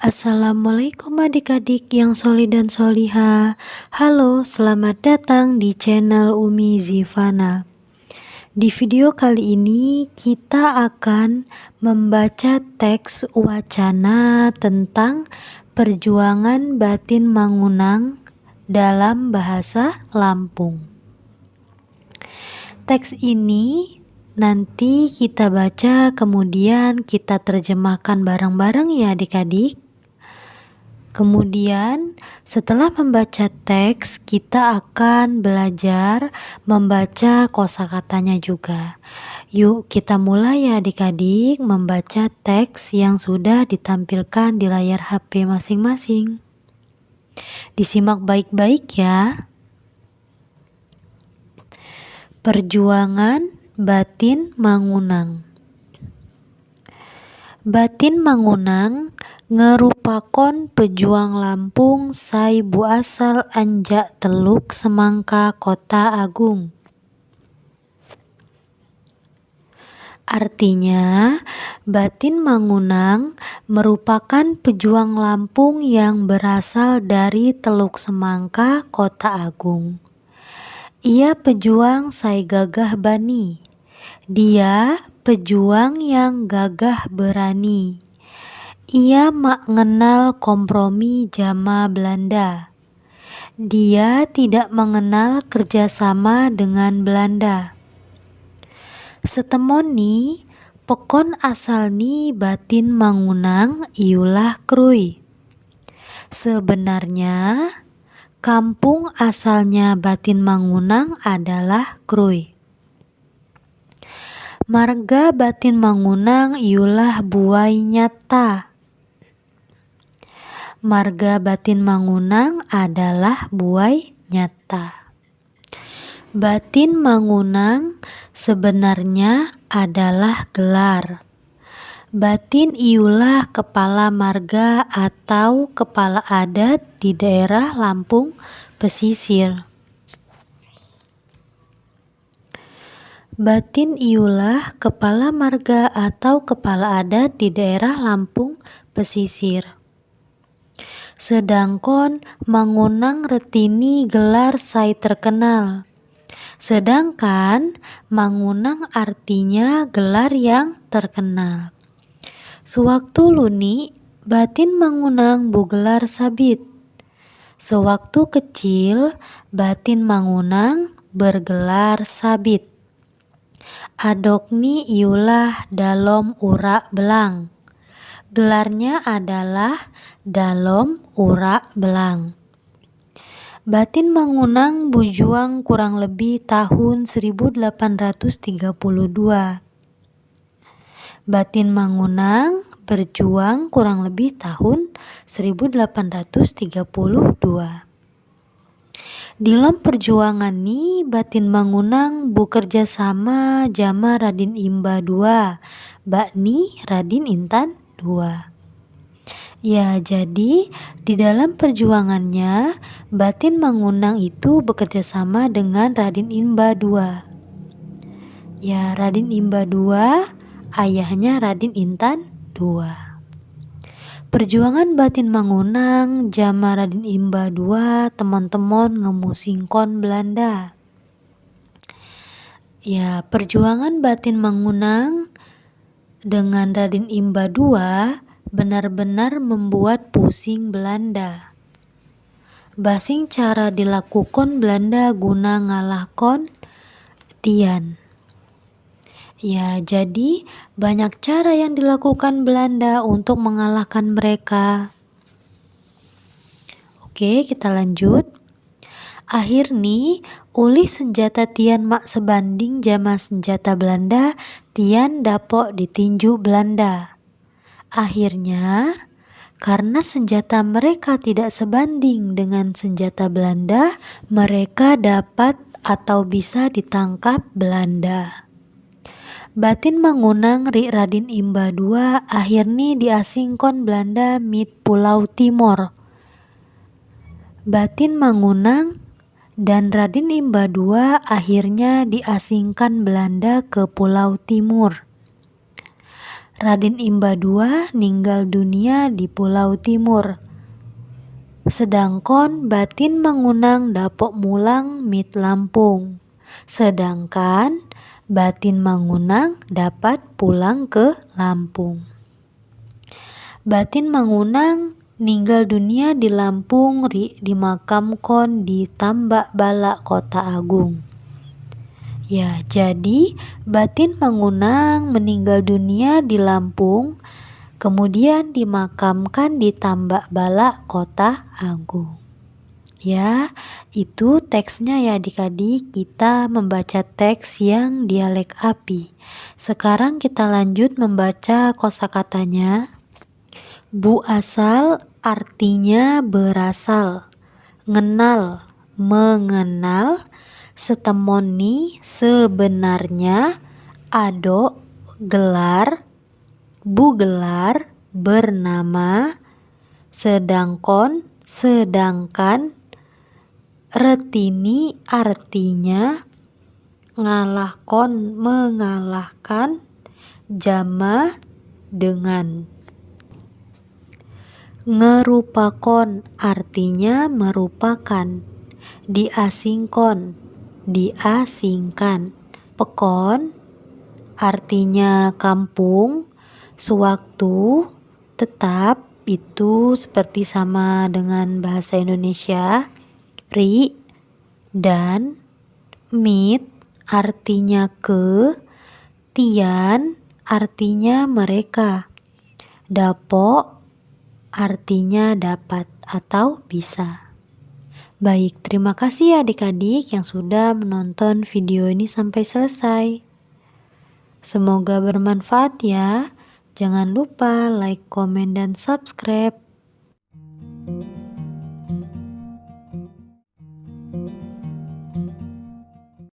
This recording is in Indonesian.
Assalamualaikum adik-adik yang soli dan soliha. Halo, selamat datang di channel Umi Zivana. Di video kali ini kita akan membaca teks wacana tentang perjuangan batin Mangunang dalam bahasa Lampung. Teks ini nanti kita baca, kemudian kita terjemahkan bareng-bareng ya adik-adik. Kemudian setelah membaca teks, kita akan belajar membaca kosakatanya juga. Yuk kita mulai ya adik-adik membaca teks yang sudah ditampilkan di layar HP masing-masing. Disimak baik-baik ya. Perjuangan batin Mangunang. Batin Mangunang ngerupakon pejuang Lampung sai bu asal anjak Teluk Semangka Kota Agung. Artinya, batin Mangunang merupakan pejuang Lampung yang berasal dari Teluk Semangka Kota Agung. Ia pejuang sai gagah bani. Dia pejuang yang gagah berani. Ia mak mengenal kompromi jama Belanda. Dia tidak mengenal kerjasama dengan Belanda. Setemoni pekon asal ni batin Mangunang iulah Krui. Sebenarnya kampung asalnya batin Mangunang adalah Krui. Marga batin Mangunang iulah Buai Nyata. Marga batin Mangunang adalah Buai Nyata. Batin Mangunang sebenarnya adalah gelar. Batin iulah kepala marga atau kepala adat di daerah Lampung pesisir. Batin iulah kepala marga atau kepala adat di daerah Lampung pesisir. Sedangkan Mangunang retini gelar sai terkenal. Sedangkan Mangunang artinya gelar yang terkenal. Sewaktu luni batin Mangunang bugelar sabit. Sewaktu kecil batin Mangunang bergelar sabit. Adokni iulah Dalom Urak Belang. Gelarnya adalah Dalom Urak Belang. Batin Mangunang bujuang kurang lebih tahun 1832. Batin Mangunang berjuang kurang lebih tahun 1832. Dalam perjuangan ni batin Mangunang bekerja sama jama Radin Imba II, bakni Radin Intan II. Ya, jadi di dalam perjuangannya batin Mangunang itu bekerja sama dengan Radin Imba II. Ya, Radin Imba II ayahnya Radin Intan II. Perjuangan batin Mangunang jama Radin Imba II teman-teman ngemusingkon Belanda. Ya, perjuangan batin Mangunang dengan Radin Imba II benar-benar membuat pusing Belanda. Basing cara dilakukan Belanda guna ngalahkon Tian. Ya, jadi banyak cara yang dilakukan Belanda untuk mengalahkan mereka. Oke, kita lanjut. Akhir nih, ulih senjata Tian mak sebanding jama senjata Belanda, Tian dapok ditinju Belanda. Akhirnya, karena senjata mereka tidak sebanding dengan senjata Belanda, mereka dapat atau bisa ditangkap Belanda. Batin Mangunang ri Radin Imba II akhirnya diasingkon Belanda mit Pulau Timor. Batin Mangunang dan Radin Imba II akhirnya diasingkan Belanda ke Pulau Timur. Raden Imba II ninggal dunia di Pulau Timur. Sedangkon Batin Mangunang dapok mulang mit Lampung. Sedangkan Batin Mangunang dapat pulang ke Lampung. Batin Mangunang ninggal dunia di Lampung dimakamkon di Tambak Bala Kota Agung. Ya, jadi Batin Mangunang meninggal dunia di Lampung, kemudian dimakamkan di Tambak Bala Kota Agung. Ya, itu teksnya ya adik-adik. Kita membaca teks yang dialek API. Sekarang kita lanjut membaca kosakatanya. Bu asal artinya berasal, ngenal, mengenal, setemoni sebenarnya, ado gelar, bu gelar bernama, sedangkon sedangkan, retini artinya ngalahkon mengalahkan, jama dengan. Ngerupakon artinya merupakan, diasingkon diasingkan, pekon artinya kampung, sewaktu, tetap, itu seperti sama dengan bahasa Indonesia. Ri dan mit artinya ke, tian artinya mereka, dapok artinya dapat atau bisa. Baik, terima kasih ya adik-adik yang sudah menonton video ini sampai selesai. Semoga bermanfaat ya. Jangan lupa like, komen, dan subscribe.